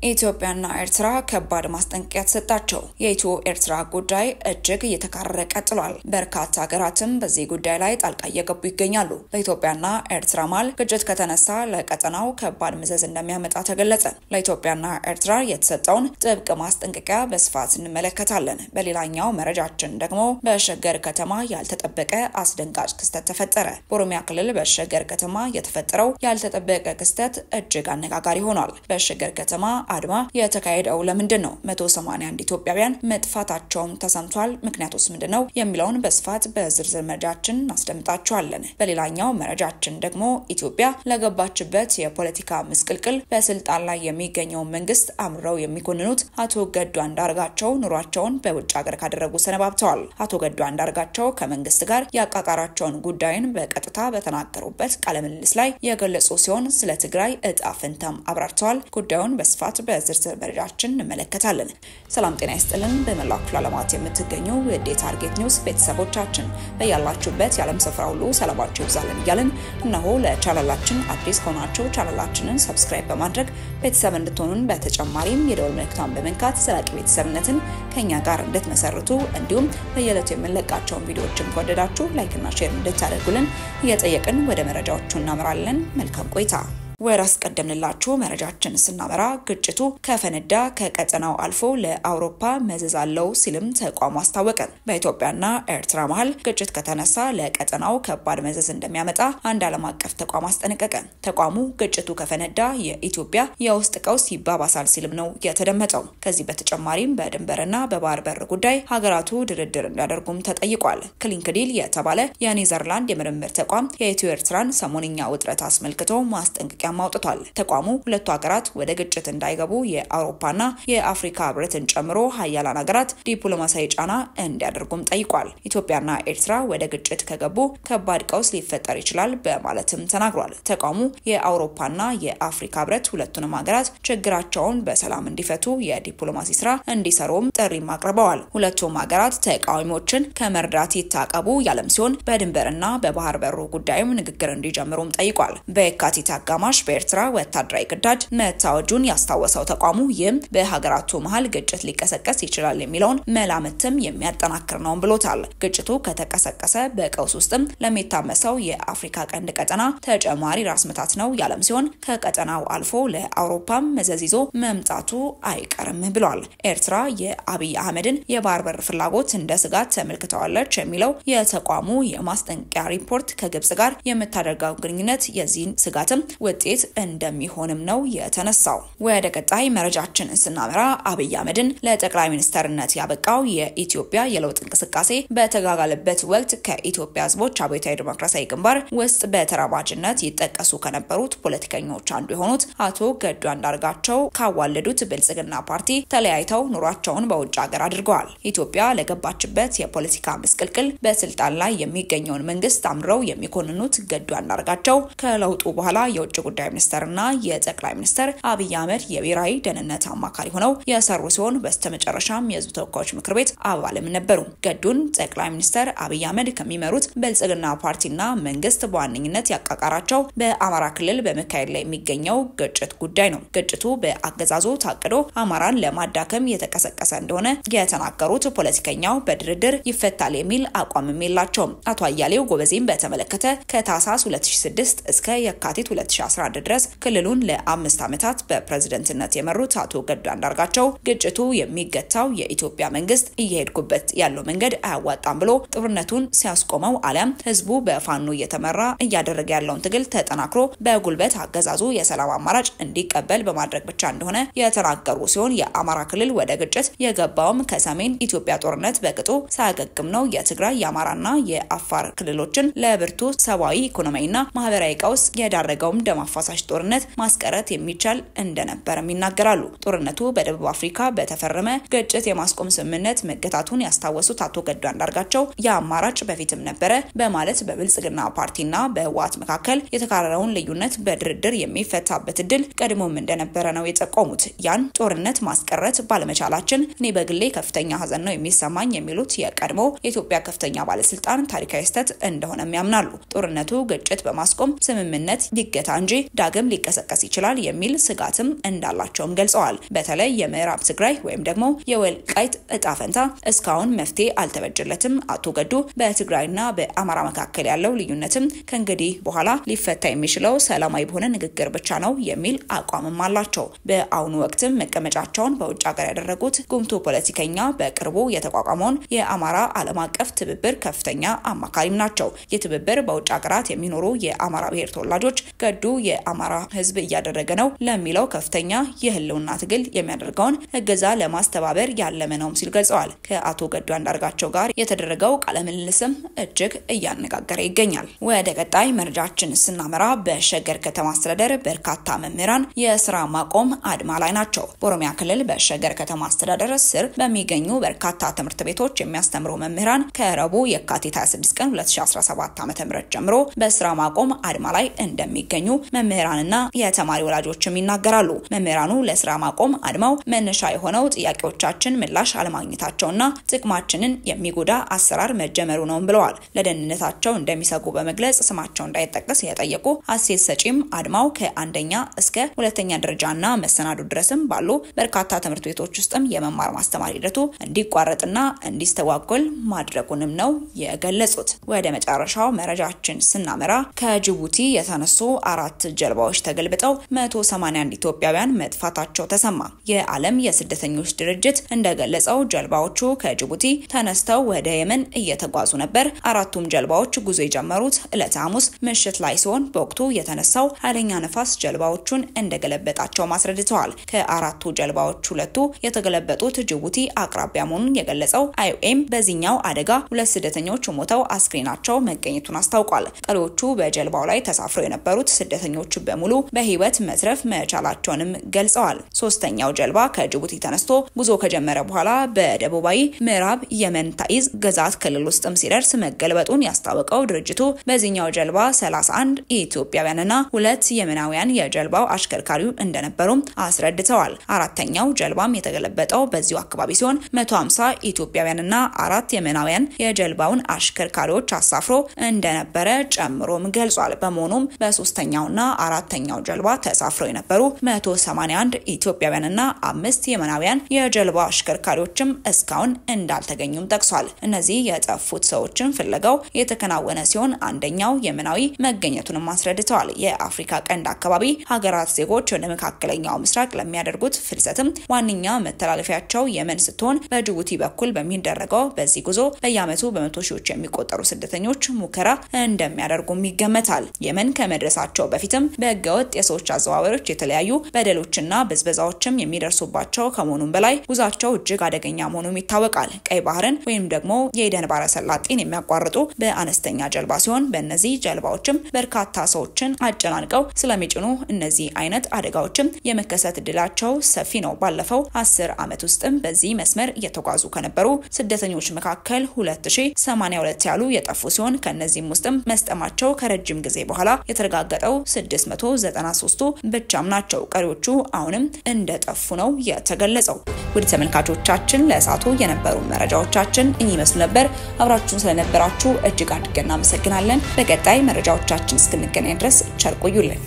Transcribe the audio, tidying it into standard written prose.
ኢትዮጵያና ኤርትራ ከባድ ማስጠንቀቂያ ተሰጣቸው። የኢትዮ ኤርትራ ጉዳይ እጅግ እየተካረረ ቀጥሏል። በርካታ ሀገራትም በዚህ ጉዳይ ላይ ጣልቃ እየገቡ ይገኛሉ። በኢትዮጵያና ኤርትራ መሃል ግጭት ከተነሳ ለቀጠናው ከባድ መዘዝ እንደሚያመጣ ተገለጸ። ለኢትዮጵያና ኤርትራ የተሰጠውን ጥብቅ ማስጠንቀቂያ በስፋት እንመለከታለን። በሌላኛው መረጃችን ደግሞ በሸገር ከተማ ያልተጠበቀ አስደንጋጭ ክስተት ተፈጠረ። በኦሮሚያ ክልል በሸገር ከተማ የተፈጠረው ያልተጠበቀ ክስተት እጅግ አነጋጋሪ ሆኗል። በሸገር ከተማ አድማ የተካሄደው ለምንድን ነው? 181 ኢትዮጵያውያን መጥፋታቸውን ተሰምቷል። ምክንያቱስ ምንድነው የሚለውን በስፋት በዝርዝር መረጃችን እናስደምጣችኋለን። በሌላኛው መረጃችን ደግሞ ኢትዮጵያ ለገባችበት የፖለቲካ ምስቅልቅል በስልጣን ላይ የሚገኘው መንግስት አምረው የሚኮንኑት አቶ ገዱ አንዳርጋቸው ኑሯቸውን በውጭ ሀገር ካደረጉ ሰነባብተዋል። አቶ ገዱ አንዳርጋቸው ከመንግስት ጋር ያቃቃራቸውን ጉዳይን በቀጥታ በተናገሩበት ቃለ ምልልስ ላይ የገለጹ ሲሆን ስለ ትግራይ እጣ ፈንታም አብራርተዋል። ጉዳዩን በስፋት በዝርዝር መረጃችን እንመለከታለን። ሰላም ጤና ይስጥልን። በመላው ክፍለ ዓለማት የምትገኙ የዴ ታርጌት ኒውስ ቤተሰቦቻችን በያላችሁበት የዓለም ስፍራ ሁሉ ሰላማችሁ ይብዛልን እያልን እነሆ ለቻናላችን አዲስ ከሆናችሁ ቻናላችንን ሰብስክራይብ በማድረግ ቤተሰብ እንድትሆኑን በተጨማሪም የደወል ምልክቱን በመንካት ዘላቂ ቤተሰብነትን ከኛ ጋር እንድትመሰርቱ እንዲሁም በየዕለቱ የምንለቃቸውን ቪዲዮዎችን ከወደዳችሁ ላይክ እና ሼር እንድታደርጉልን እየጠየቅን ወደ መረጃዎቹ እናመራለን። መልካም ቆይታ። ወራስ ቀደምንላችሁ መረጃችን ስናመራ ግጭቱ ከፈነዳ ከቀጠናው አልፎ ለአውሮፓ መዘዛለው ሲልም ተቋሙ አስታወቀ። በኢትዮጵያና ኤርትራ መሃል ግጭት ከተነሳ ለቀጠናው ከባድ መዘዝ እንደሚያመጣ አንድ ዓለም አቀፍ ተቋም አስጠነቀቀ። ተቋሙ ግጭቱ ከፈነዳ የኢትዮጵያ የውስጥ ቀውስ ይባባሳል ሲልም ነው የተደመጠው። ከዚህ በተጨማሪም በድንበርና በባህር በር ጉዳይ ሀገራቱ ድርድር እንዲያደርጉም ተጠይቋል። ክሊንክዲል የተባለ የኔዘርላንድ የምርምር ተቋም የኢትዮ ኤርትራን ሰሞንኛ ውጥረት አስመልክቶ ማስጠንቀቂያ ማውጥቷል። ተቋሙ ሁለቱ ሀገራት ወደ ግጭት እንዳይገቡ የአውሮፓና የአፍሪካ ህብረትን ጨምሮ ሀያላን ሀገራት ዲፕሎማሲያዊ ጫና እንዲያደርጉም ጠይቋል። ኢትዮጵያና ኤርትራ ወደ ግጭት ከገቡ ከባድ ቀውስ ሊፈጠር ይችላል በማለትም ተናግሯል። ተቋሙ የአውሮፓና የአፍሪካ ህብረት ሁለቱንም ሀገራት ችግራቸውን በሰላም እንዲፈቱ የዲፕሎማሲ ስራ እንዲሰሩም ጥሪም አቅርበዋል። ሁለቱም ሀገራት ተቃዋሚዎችን ከመርዳት ይታቀቡ ያለም ሲሆን በድንበርና በባህር በሩ ጉዳይም ንግግር እንዲጀምሩም ጠይቋል። በየካቲት አጋማሽ በኤርትራ ወታደራዊ ግዳጅ መታወጁን ያስታወሰው ተቋሙ ይህም በሀገራቱ መሃል ግጭት ሊቀሰቀስ ይችላል የሚለውን መላምትም የሚያጠናክር ነው ብሎታል። ግጭቱ ከተቀሰቀሰ በቀውስ ውስጥም ለሚታመሰው የአፍሪካ ቀንድ ቀጠና ተጨማሪ ራስ ምታት ነው ያለም ሲሆን ከቀጠናው አልፎ ለአውሮፓም መዘዝ ይዞ መምጣቱ አይቀርም ብሏል። ኤርትራ የአብይ አህመድን የባህር በር ፍላጎት እንደ ስጋት ተመልክተዋለች የሚለው የተቋሙ የማስጠንቀቂያ ሪፖርት ከግብጽ ጋር የምታደርገው ግንኙነት የዚህን ስጋትም ውጤት እንደሚሆንም ነው የተነሳው። ወደ ቀጣይ መረጃችን ስናመራ አብይ አህመድን ለጠቅላይ ሚኒስተርነት ያበቃው የኢትዮጵያ የለውጥ እንቅስቃሴ በተጋጋለበት ወቅት ከኢትዮጵያ ሕዝቦች አብዮታዊ ዲሞክራሲያዊ ግንባር ውስጥ በተራማጅነት ይጠቀሱ ከነበሩት ፖለቲከኞች አንዱ የሆኑት አቶ ገዱ አንዳርጋቸው ካዋለዱት ብልጽግና ፓርቲ ተለያይተው ኑሯቸውን በውጭ ሀገር አድርገዋል። ኢትዮጵያ ለገባችበት የፖለቲካ ምስቅልቅል በስልጣን ላይ የሚገኘውን መንግስት አምረው የሚኮንኑት ገዱ አንዳርጋቸው ከለውጡ በኋላ የውጭ ጉዳይ ሚኒስተርና የጠቅላይ ሚኒስተር አብይ አህመድ የብሔራዊ ደህንነት አማካሪ ሆነው የሰሩ ሲሆን በስተመጨረሻም የህዝብ ተወካዮች ምክር ቤት አባልም ነበሩ። ገዱን ጠቅላይ ሚኒስተር አብይ አህመድ ከሚመሩት ብልጽግና ፓርቲና መንግስት በዋነኝነት ያቃቃራቸው በአማራ ክልል በመካሄድ ላይ የሚገኘው ግጭት ጉዳይ ነው። ግጭቱ በአገዛዙ ታቅዶ አማራን ለማዳከም የተቀሰቀሰ እንደሆነ የተናገሩት ፖለቲከኛው በድርድር ይፈታል የሚል አቋምም የላቸውም። አቶ አያሌው ጎበዜም በተመለከተ ከታህሳስ 2006 እስከ የካቲት 2011 ድረስ ክልሉን ለ5 ዓመታት በፕሬዝዳንትነት የመሩት አቶ ገዱ አንዳርጋቸው ግጭቱ የሚገታው የኢትዮጵያ መንግስት እየሄድኩበት ያለው መንገድ አያዋጣም ብሎ ጦርነቱን ሲያስቆመው አለም ህዝቡ በፋኖ እየተመራ እያደረገ ያለውን ትግል ተጠናክሮ በጉልበት አገዛዙ የሰላም አማራጭ እንዲቀበል በማድረግ ብቻ እንደሆነ የተናገሩ ሲሆን የአማራ ክልል ወደ ግጭት የገባውም ከሰሜን ኢትዮጵያ ጦርነት በቅጡ ሳያገግም ነው። የትግራይ የአማራና የአፋር ክልሎችን ለብርቱ ሰብአዊ ኢኮኖሚያዊና ማህበራዊ ቀውስ የዳረገውም ደም አፋሳሽ ጦርነት ማስቀረት የሚቻል እንደነበርም ይናገራሉ። ጦርነቱ በደቡብ አፍሪካ በተፈረመ ግጭት የማስቆም ስምምነት መገታቱን ያስታወሱት አቶ ገዱ አንዳርጋቸው የአማራጭ በፊትም ነበረ በማለት በብልጽግና ፓርቲና በህወሓት መካከል የተካረረውን ልዩነት በድርድር የሚፈታበት እድል ቀድሞም እንደነበረ ነው የጠቆሙት። ያን ጦርነት ማስቀረት ባለመቻላችን እኔ በግሌ ከፍተኛ ሀዘን ነው የሚሰማኝ የሚሉት የቀድሞ የኢትዮጵያ ከፍተኛ ባለስልጣን ታሪካዊ ስህተት እንደሆነም ያምናሉ። ጦርነቱ ግጭት በማስቆም ስምምነት ይገታ እንጂ ዳግም ሊቀሰቀስ ይችላል የሚል ስጋትም እንዳላቸውም ገልጸዋል። በተለይ የምዕራብ ትግራይ ወይም ደግሞ የወልቃይት እጣ ፈንታ እስካሁን መፍትሄ አልተበጀለትም። አቶ ገዱ በትግራይና በአማራ መካከል ያለው ልዩነትም ከእንግዲህ በኋላ ሊፈታ የሚችለው ሰላማዊ በሆነ ንግግር ብቻ ነው የሚል አቋምም አላቸው። በአሁኑ ወቅትም መቀመጫቸውን በውጭ ሀገር ያደረጉት ጉምቱ ፖለቲከኛ በቅርቡ የተቋቋመውን የአማራ ዓለም አቀፍ ትብብር ከፍተኛ አማካሪም ናቸው። የትብብር በውጭ ሀገራት የሚኖሩ የአማራ ብሔር ተወላጆች ገዱ የአማራ ሕዝብ እያደረገ ነው ለሚለው ከፍተኛ የህልውና ትግል የሚያደርገውን እገዛ ለማስተባበር ያለመ ነው ሲል ገልጸዋል። ከአቶ ገዱ አንዳርጋቸው ጋር የተደረገው ቃለ ምልልስም እጅግ እያነጋገረ ይገኛል። ወደ ቀጣይ መረጃችን ስናመራ በሸገር ከተማ አስተዳደር በርካታ መምህራን የስራ ማቆም አድማ ላይ ናቸው። በኦሮሚያ ክልል በሸገር ከተማ አስተዳደር ስር በሚገኙ በርካታ ትምህርት ቤቶች የሚያስተምሩ መምህራን ከረቡዕ የካቲት 26 ቀን 2017 ዓ.ም ጀምሮ በስራ ማቆም አድማ ላይ እንደሚገኙ መምህራንና የተማሪ ወላጆችም ይናገራሉ። መምህራኑ ለስራ ማቆም አድማው መነሻ የሆነው ጥያቄዎቻችን ምላሽ አለማግኘታቸውና ጥቅማችንን የሚጎዳ አሰራር መጀመሩ ነው ብለዋል። ለደህንነታቸው እንደሚሰጉ በመግለጽ ስማቸው እንዳይጠቀስ የጠየቁ አስተያየት ሰጪም አድማው ከአንደኛ እስከ ሁለተኛ ደረጃና መሰናዶ ድረስም ባሉ በርካታ ትምህርት ቤቶች ውስጥም የመማር ማስተማር ሂደቱ እንዲቋረጥና እንዲስተጓጎል ማድረጉንም ነው የገለጹት። ወደ መጨረሻው መረጃችን ስናመራ ከጅቡቲ የተነሱ 4 ጀልባዎች ተገልብጠው 181 ኢትዮጵያውያን መጥፋታቸው ተሰማ። የዓለም የስደተኞች ድርጅት እንደገለጸው ጀልባዎቹ ከጅቡቲ ተነስተው ወደ የመን እየተጓዙ ነበር። 4ቱም ጀልባዎች ጉዞ የጀመሩት ዕለተ ሐሙስ ምሽት ላይ ሲሆን በወቅቱ የተነሳው ኃይለኛ ነፋስ ጀልባዎቹን እንደገለበጣቸው ማስረድተዋል። ከ4ቱ ጀልባዎች 2ቱ የተገለበጡት ጅቡቲ አቅራቢያ መሆኑን የገለጸው IOM በዚህኛው አደጋ 2 ስደተኞች ሞተው አስክሬናቸው መገኘቱን አስታውቋል። ቀሪዎቹ በጀልባው ላይ ተሳፍረው የነበሩት ስደተኞች በሙሉ በህይወት መትረፍ መቻላቸውንም ገልጸዋል። 3ኛው ጀልባ ከጅቡቲ ተነስቶ ጉዞ ከጀመረ በኋላ በደቡባዊ ምዕራብ የመን ታኢዝ ግዛት ክልል ውስጥም ሲደርስ መገልበጡን ያስታወቀው ድርጅቱ በዚህኛው ጀልባ 31 ኢትዮጵያውያንና 2 የመናውያን የጀልባው አሽከርካሪው እንደነበሩም አስረድተዋል። 4ኛው ጀልባም የተገለበጠው በዚሁ አካባቢ ሲሆን 150 ኢትዮጵያውያንና 4 የመናውያን የጀልባውን አሽከርካሪዎች አሳፍሮ እንደነበረ ጨምሮም ገልጿል። በመሆኑም በ3ኛውና 4ኛው ጀልባ ተሳፍረው የነበሩ 181 ኢትዮጵያውያንና 5 የመናውያን የጀልባ አሽከርካሪዎችም እስካሁን እንዳልተገኙም ጠቅሷል። እነዚህ የጠፉት ሰዎችን ፍለጋው የተከናወነ ሲሆን አንደኛው የመናዊ መገኘቱንም አስረድተዋል። የአፍሪካ ቀንድ አካባቢ ሀገራት ዜጎች ወደ መካከለኛው ምስራቅ ለሚያደርጉት ፍልሰትም ዋነኛ መተላለፊያቸው የመን ስትሆን በጅቡቲ በኩል በሚደረገው በዚህ ጉዞ በየዓመቱ በመቶ ሺዎች የሚቆጠሩ ስደተኞች ሙከራ እንደሚያደርጉም ይገመታል። የመን ከመድረሳቸው በፊትም በህገወጥ የሰዎች አዘዋዋሪዎች የተለያዩ በደሎችና ብዝበዛዎችም የሚደርሱባቸው ከመሆኑም በላይ ጉዟቸው እጅግ አደገኛ መሆኑም ይታወቃል። ቀይ ባህርን ወይም ደግሞ የኤደን ባህረ ሰላጤን የሚያቋርጡ በአነስተኛ ጀልባ ሲሆን በእነዚህ ጀልባዎችም በርካታ ሰዎችን አጨናንቀው ስለሚጭኑ እነዚህ አይነት አደጋዎችም የመከሰት እድላቸው ሰፊ ነው። ባለፈው 10 ዓመት ውስጥም በዚህ መስመር እየተጓዙ ከነበሩ ስደተኞች መካከል 2082 ያሉ የጠፉ ሲሆን ከነዚህም ውስጥም መስጠማቸው ከረጅም ጊዜ በኋላ የተረጋገጠው 693ቱ ብቻም ናቸው። ቀሪዎቹ አሁንም እንደጠፉ ነው የተገለጸው። ውድ ተመልካቾቻችን ለእሳቱ የነበሩ መረጃዎቻችን እኚህ ይመስሉ ነበር። አብራችሁን ስለነበራችሁ እጅግ አድርገን እናመሰግናለን። በቀጣይ መረጃዎቻችን እስክንገናኝ ድረስ ቸር ቆዩልን።